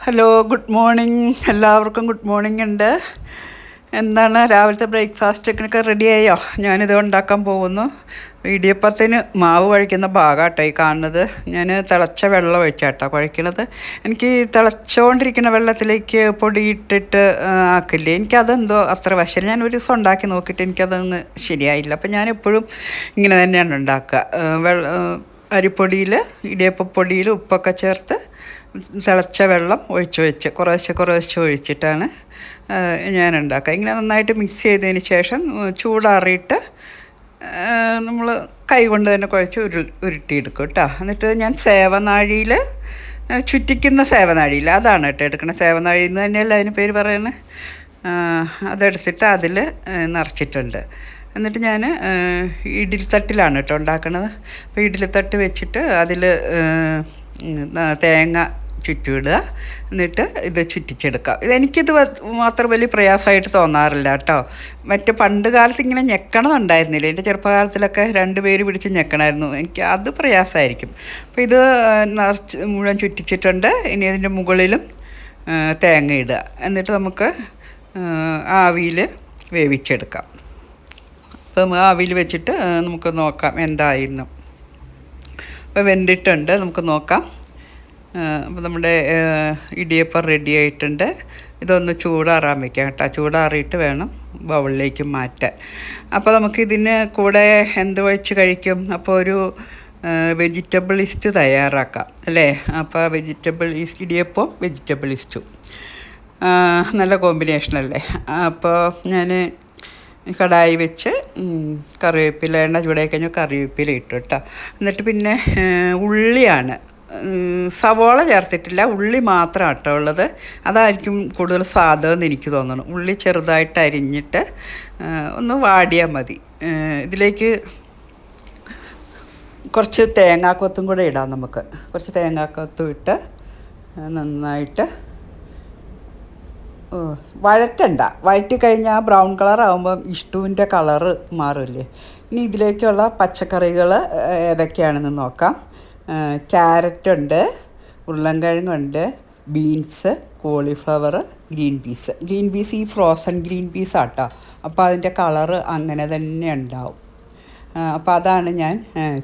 Hello, good morning. എല്ലാവർക്കും good morning ഉണ്ട്. എന്താണ് രാവിലത്തെ ബ്രേക്ക്ഫാസ്റ്റൊക്കെ റെഡിയായോ? ഞാനിത് ഉണ്ടാക്കാൻ പോകുന്നു. ഇടിയപ്പത്തിന് മാവ് കുഴയ്ക്കുന്ന ഭാഗമാട്ടോ ഈ കാണുന്നത്. ഞാൻ തിളച്ച വെള്ളം ഒഴിച്ചാട്ടോ കുഴയ്ക്കണത്. എനിക്ക് തിളച്ചുകൊണ്ടിരിക്കുന്ന വെള്ളത്തിലേക്ക് പൊടി ഇട്ടിട്ട് ആക്കില്ലേ, എനിക്കതെന്തോ അത്ര വശം. ഞാൻ ഒരു ദിവസം ഉണ്ടാക്കി നോക്കിയിട്ട് എനിക്കതൊന്ന് ശരിയായില്ല. അപ്പം ഞാനെപ്പോഴും ഇങ്ങനെ തന്നെയാണ് ഉണ്ടാക്കുക. അരിപ്പൊടിയിൽ ഇടിയപ്പപ്പൊടിയിൽ ഉപ്പൊക്കെ ചേർത്ത് തിളച്ച വെള്ളം ഒഴിച്ച് വെച്ച് കുറേശ്ശെ ഒഴിച്ചിട്ടാണ് ഞാൻ ഉണ്ടാക്കുക. ഇങ്ങനെ നന്നായിട്ട് മിക്സ് ചെയ്തതിന് ശേഷം ചൂടാറിയിട്ട് നമ്മൾ കൈ കൊണ്ട് തന്നെ കുഴച്ച് ഉരുട്ടിയെടുക്കും കേട്ടോ. എന്നിട്ട് ഞാൻ സേവനാഴിയിൽ ചുറ്റിക്കുന്ന സേവനാഴിയിൽ അതാണ് കേട്ടോ എടുക്കണം. സേവനാഴി എന്ന് തന്നെയല്ല അതിന് പേര് പറയുന്നത്. അതെടുത്തിട്ട് അതിൽ നിറച്ചിട്ടുണ്ട്. എന്നിട്ട് ഞാൻ ഇഡ്ഡലിത്തട്ടിലാണ് കേട്ടോ ഉണ്ടാക്കണത്. അപ്പോൾ ഇഡ്ഡലിത്തട്ട് വെച്ചിട്ട് അതിൽ തേങ്ങ ചുറ്റിയിടുക, എന്നിട്ട് ഇത് ചുറ്റിച്ചെടുക്കാം. ഇതെനിക്കിത് മാത്രം വലിയ പ്രയാസമായിട്ട് തോന്നാറില്ല കേട്ടോ. മറ്റ് പണ്ട് കാലത്ത് ഇങ്ങനെ ഞെക്കണമെന്നുണ്ടായിരുന്നില്ല. എൻ്റെ ചെറുപ്പകാലത്തിലൊക്കെ 2 പേര് പിടിച്ച് ഞെക്കണമായിരുന്നു. എനിക്ക് അത് പ്രയാസമായിരിക്കും. അപ്പോൾ ഇത് മുഴുവൻ ചുറ്റിച്ചിട്ടുണ്ട്. ഇനി അതിൻ്റെ മുകളിലും തേങ്ങ ഇടുക, എന്നിട്ട് നമുക്ക് ആവിയിൽ വേവിച്ചെടുക്കാം. അപ്പം ആവിയിൽ വെച്ചിട്ട് നമുക്ക് നോക്കാം എന്തായിരുന്നു. അപ്പോൾ വെന്തിട്ടുണ്ട്, നമുക്ക് നോക്കാം. അപ്പോൾ നമ്മുടെ ഇടിയപ്പം റെഡി ആയിട്ടുണ്ട്. ഇതൊന്ന് ചൂടാറാൻ വയ്ക്കാം കേട്ടോ. ചൂടാറിയിട്ട് വേണം ബൗളിലേക്ക് മാറ്റാൻ. അപ്പോൾ നമുക്കിതിന് കൂടെ എന്ത് വെച്ച് കഴിക്കും? അപ്പോൾ ഒരു വെജിറ്റബിൾ ഇസ്റ്റ് തയ്യാറാക്കാം അല്ലേ? അപ്പോൾ ഇടിയപ്പം വെജിറ്റബിൾ ഇസ്റ്റും നല്ല കോമ്പിനേഷനല്ലേ? അപ്പോൾ ഞാൻ കടായി വെച്ച് കറിവേപ്പില, എണ്ണ ചൂടായി കഴിഞ്ഞാൽ കറിവേപ്പില ഇട്ടു കേട്ടോ. എന്നിട്ട് പിന്നെ ഉള്ളിയാണ്, സവോള ചേർത്തിട്ടില്ല, ഉള്ളി മാത്രം കേട്ടോ ഉള്ളത്. അതായിരിക്കും കൂടുതൽ സ്വാദമെന്ന് എനിക്ക് തോന്നുന്നു. ഉള്ളി ചെറുതായിട്ട് അരിഞ്ഞിട്ട് ഒന്ന് വാടിയാൽ മതി. ഇതിലേക്ക് കുറച്ച് തേങ്ങാക്കൊത്തും കൂടെ ഇടാം നമുക്ക്. കുറച്ച് തേങ്ങാക്കൊത്തും ഇട്ട് നന്നായിട്ട് വഴറ്റി കഴിഞ്ഞാൽ ബ്രൗൺ കളറാകുമ്പം ഇഷ്ടുവിൻ്റെ കളറ് മാറില്ലേ. ഇനി ഇതിലേക്കുള്ള പച്ചക്കറികൾ ഏതൊക്കെയാണെന്ന് നോക്കാം. ക്യാരറ്റുണ്ട്, ഉരുളൻകിഴങ്ങുണ്ട്, ബീൻസ്, കോളിഫ്ലവർ, ഗ്രീൻ പീസ് ഈ ഫ്രോസൺ ഗ്രീൻ പീസാട്ടോ. അപ്പോൾ അതിൻ്റെ കളറ് അങ്ങനെ തന്നെ ഉണ്ടാവും. അപ്പോൾ അതാണ് ഞാൻ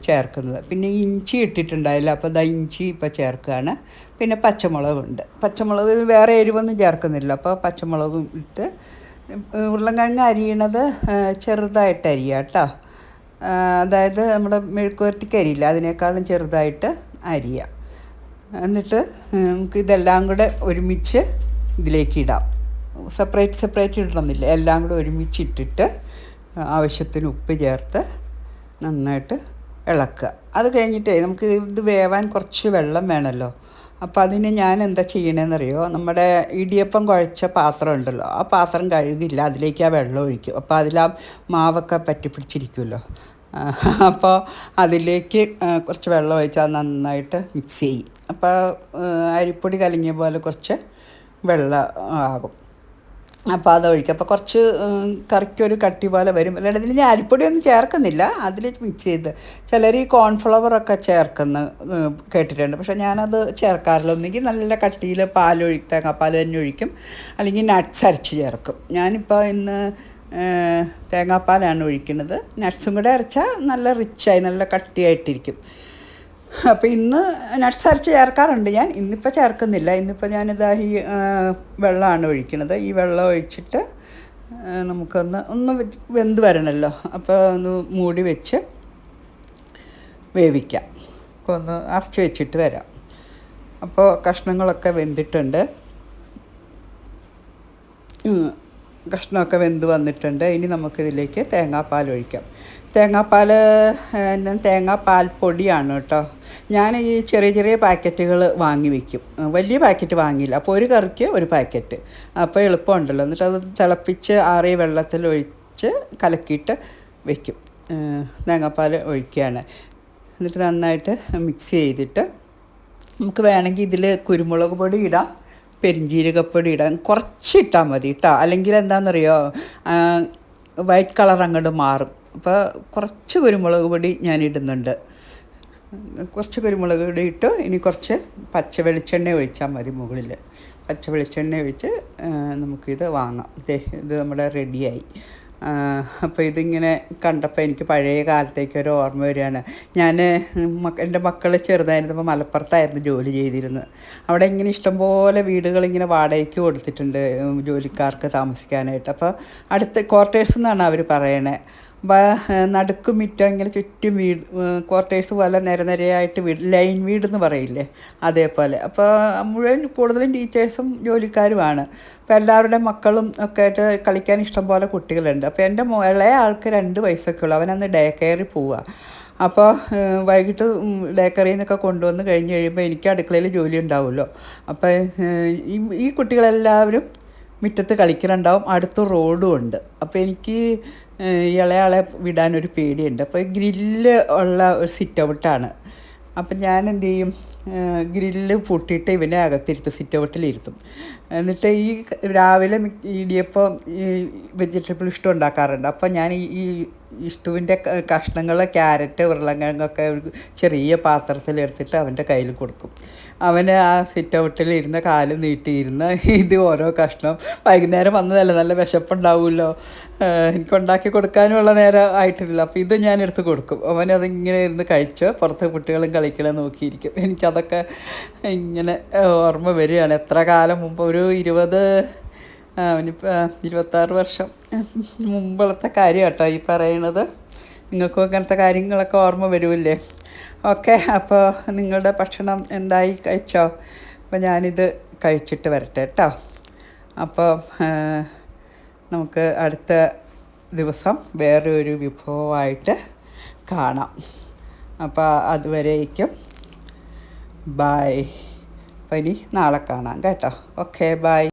ചേർക്കുന്നത്. പിന്നെ ഇഞ്ചി ഇട്ടിട്ടുണ്ടായില്ല, അപ്പോൾ ഇഞ്ചി ഇപ്പോൾ ചേർക്കുകയാണ്. പിന്നെ പച്ചമുളകുണ്ട്. പച്ചമുളക് വേറെ എരിവൊന്നും ചേർക്കുന്നില്ല, അപ്പോൾ പച്ചമുളകും ഇട്ട് ഉരുളൻകിഴങ്ങ് അരിയണത് ചെറുതായിട്ട് അരിയുക കേട്ടോ. അതായത് നമ്മുടെ മെഴുക്കുവരട്ടിക്ക് അരിയില്ല, അതിനേക്കാളും ചെറുതായിട്ട് അരിയുക. എന്നിട്ട് നമുക്ക് ഇതെല്ലാം കൂടെ ഒരുമിച്ച് ഇതിലേക്ക് ഇടാം. സെപ്പറേറ്റ് ഇടണമെന്നില്ല, എല്ലാം കൂടെ ഒരുമിച്ചിട്ടിട്ട് ആവശ്യത്തിന് ഉപ്പ് ചേർത്ത് നന്നായിട്ട് ഇളക്കുക. അത് കഴിഞ്ഞിട്ടേ നമുക്ക് ഇത് വേവാൻ കുറച്ച് വെള്ളം വേണമല്ലോ. അപ്പോൾ അതിന് ഞാൻ എന്താ ചെയ്യണമെന്നറിയോ? നമ്മുടെ ഇടിയപ്പം കുഴച്ച പാത്രം ഉണ്ടല്ലോ, ആ പാത്രം കഴുകില്ല, അതിലേക്ക് ആ വെള്ളം ഒഴിക്കും. അപ്പോൾ അതിലാ മാവൊക്കെ പറ്റിപ്പിടിച്ചിരിക്കുമല്ലോ. അപ്പോൾ അതിലേക്ക് കുറച്ച് വെള്ളം ഒഴിച്ചാൽ നന്നായിട്ട് മിക്സ് ചെയ്യും. അപ്പോൾ അരിപ്പൊടി കലങ്ങിയ പോലെ കുറച്ച് വെള്ളം ആകും. അപ്പോൾ അതൊഴിക്കുക. അപ്പോൾ കുറച്ച് കറിക്കൊരു കട്ടി പോലെ വരും. അല്ലാണ്ട് ഇതിൽ ഞാൻ അരിപ്പൊടിയൊന്നും ചേർക്കുന്നില്ല, അതിൽ മിക്സ് ചെയ്ത്. ചിലർ ഈ കോൺഫ്ലവറൊക്കെ ചേർക്കുന്ന കേട്ടിട്ടുണ്ട്, പക്ഷേ ഞാനത് ചേർക്കാറില്ല. ഒന്നുകിൽ നല്ല കട്ടിയിൽ തേങ്ങാപ്പാൽ തന്നെ ഒഴിക്കും, അല്ലെങ്കിൽ നട്ട്സ് അരച്ച് ചേർക്കും. ഞാനിപ്പോൾ ഇന്ന് തേങ്ങാപ്പാലാണ് ഒഴിക്കുന്നത്. നട്ട്സും കൂടെ അരച്ചാൽ നല്ല റിച്ചായി നല്ല കട്ടിയായിട്ടിരിക്കും. അപ്പോൾ ഇന്ന് നട്ട്സ് അരച്ച് ചേർക്കാറുണ്ട് ഞാൻ, ഇന്നിപ്പോൾ ചേർക്കുന്നില്ല. ഇന്നിപ്പോൾ ഞാനിതാ ഈ വെള്ളമാണ് ഒഴിക്കുന്നത്. ഈ വെള്ളം ഒഴിച്ചിട്ട് നമുക്കൊന്ന് വെന്ത് വരണമല്ലോ, അപ്പോൾ ഒന്ന് മൂടി വെച്ച് വേവിക്കാം. അപ്പോൾ ഒന്ന് അരച്ച് വെച്ചിട്ട് വരാം. അപ്പോൾ കഷ്ണങ്ങളൊക്കെ വെന്തിട്ടുണ്ട്, കഷ്ണമൊക്കെ വെന്ത് വന്നിട്ടുണ്ട്. ഇനി നമുക്കിതിലേക്ക് തേങ്ങാപ്പാൽ ഒഴിക്കാം. തേങ്ങാപ്പാൽ പൊടിയാണ് കേട്ടോ. ഞാൻ ഈ ചെറിയ പാക്കറ്റുകൾ വാങ്ങി വയ്ക്കും, വലിയ പാക്കറ്റ് വാങ്ങിയില്ല. അപ്പോൾ ഒരു കറിക്ക് ഒരു പാക്കറ്റ്, അപ്പോൾ എളുപ്പമുണ്ടല്ലോ. എന്നിട്ട് അത് തിളപ്പിച്ച് ആറിയ വെള്ളത്തിലൊഴിച്ച് കലക്കിയിട്ട് വയ്ക്കും. തേങ്ങാപ്പാൽ ഒഴിക്കുകയാണ്. എന്നിട്ട് നന്നായിട്ട് മിക്സ് ചെയ്തിട്ട് നമുക്ക് വേണമെങ്കിൽ ഇതിൽ കുരുമുളക് പൊടി ഇടാം, പെരിഞ്ജീരകപ്പൊടി ഇടാം. കുറച്ചിട്ടാൽ മതി കേട്ടോ, അല്ലെങ്കിൽ എന്താണെന്നറിയോ വൈറ്റ് കളർ അങ്ങോട്ട് മാറും. അപ്പോൾ കുറച്ച് കുരുമുളക് പൊടി ഞാൻ ഇടുന്നുണ്ട്. കുറച്ച് കുരുമുളക് പൊടി ഇട്ടു. ഇനി കുറച്ച് പച്ച വെളിച്ചെണ്ണ ഒഴിച്ചാൽ മതി മുകളിൽ. പച്ച വെളിച്ചെണ്ണ ഒഴിച്ച് നമുക്കിത് വാങ്ങാം. ഇത് നമ്മുടെ റെഡിയായി. അപ്പോൾ ഇതിങ്ങനെ കണ്ടപ്പോൾ എനിക്ക് പഴയ കാലത്തേക്കൊരു ഓർമ്മ വരികയാണ്. ഞാൻ എൻ്റെ മക്കൾ ചെറുതായിരുന്നപ്പോൾ മലപ്പുറത്തായിരുന്നു ജോലി ചെയ്തിരുന്നത്. അവിടെ ഇങ്ങനെ ഇഷ്ടംപോലെ വീടുകളിങ്ങനെ വാടകയ്ക്ക് കൊടുത്തിട്ടുണ്ട് ജോലിക്കാർക്ക് താമസിക്കാനായിട്ട്. അപ്പോൾ അടുത്ത ക്വാർട്ടേഴ്സ് എന്നാണ് അവർ പറയണേ. നടുക്ക് മുറ്റം ഇങ്ങനെ ചുറ്റും വീട്, ക്വാർട്ടേഴ്സ് പോലെ നിരനിരയായിട്ട് വീട്, ലൈൻ വീടെന്ന് പറയില്ലേ, അതേപോലെ. അപ്പോൾ മുഴുവൻ കൂടുതലും ടീച്ചേഴ്സും ജോലിക്കാരുമാണ്. അപ്പോൾ എല്ലാവരുടെ മക്കളും ഒക്കെ ആയിട്ട് കളിക്കാൻ ഇഷ്ടംപോലെ കുട്ടികളുണ്ട്. അപ്പോൾ എൻ്റെ ഇളയ ആൾക്ക് 2 വയസ്സൊക്കെ ഉള്ളൂ. അവനന്ന് ഡേ കെയറിൽ പോവുക. അപ്പോൾ വൈകിട്ട് ഡേ കെയറിൽ നിന്നൊക്കെ കൊണ്ടുവന്ന് കഴിഞ്ഞ് കഴിയുമ്പോൾ എനിക്ക് അടുക്കളയിൽ ജോലി ഉണ്ടാവുമല്ലോ. അപ്പോൾ ഈ കുട്ടികളെല്ലാവരും മുറ്റത്ത് കളിക്കുന്നുണ്ടാവും. അടുത്ത് റോഡും ഉണ്ട്. അപ്പോൾ എനിക്ക് ഇളയാളെ വിടാനൊരു പേടിയുണ്ട്. അപ്പോൾ ഗ്രില്ല് ഉള്ള ഒരു സിറ്റ് ഔട്ടാണ്. അപ്പം ഞാൻ എന്ത് ചെയ്യും, ഗ്രില്ല് പൂട്ടിയിട്ട് ഇവനെ അകത്തിരുത്തും, സിറ്റ് ഔട്ടിലിരുത്തും. എന്നിട്ട് ഈ രാവിലെ ഇടിയപ്പം ഈ വെജിറ്റബിൾ ഇഷ്ടം ഉണ്ടാക്കാറുണ്ട്. അപ്പം ഞാൻ ഈ ഇഷ്ടുവിൻ്റെ കഷ്ണങ്ങൾ, ക്യാരറ്റ്, ഉരുളക്കിഴങ്ങൊക്കെ ഒരു ചെറിയ പാത്രത്തിലെടുത്തിട്ട് അവൻ്റെ കയ്യിൽ കൊടുക്കും. അവന് ആ സിറ്റ് ഔട്ടിലിരുന്ന കാല് നീട്ടിയിരുന്ന് ഇത് ഓരോ കഷ്ണം, വൈകുന്നേരം വന്നതല്ല, നല്ല വിശപ്പുണ്ടാവുമല്ലോ, എനിക്കുണ്ടാക്കി കൊടുക്കാനുമുള്ള നേരം ആയിട്ടില്ല. അപ്പോൾ ഇത് ഞാൻ എടുത്ത് കൊടുക്കും. അവനതിങ്ങനെ ഇരുന്ന് കഴിച്ച് പുറത്ത് കുട്ടികളും കളിക്കണേ നോക്കിയിരിക്കും. എനിക്കതൊക്കെ ഇങ്ങനെ ഓർമ്മ വരികയാണ്. എത്ര കാലം മുമ്പ്, ഒരു 26 വർഷം മുമ്പുള്ളത്തെ കാര്യം കേട്ടോ ഈ പറയണത്. നിങ്ങൾക്കും അങ്ങനത്തെ കാര്യങ്ങളൊക്കെ ഓർമ്മ വരുമല്ലേ? ഓക്കെ, അപ്പോൾ നിങ്ങളുടെ ഭക്ഷണം എന്തായി, കഴിച്ചോ? അപ്പോൾ ഞാനിത് കഴിച്ചിട്ട് വരട്ടെ കേട്ടോ. അപ്പോൾ നമുക്ക് അടുത്ത ദിവസം വേറെ ഒരു വിഭവമായിട്ട് കാണാം. അപ്പോൾ അതുവരേക്കും ബായ്. അപ്പോൾ ഇനി നാളെ കാണാം കേട്ടോ. Okay, bye.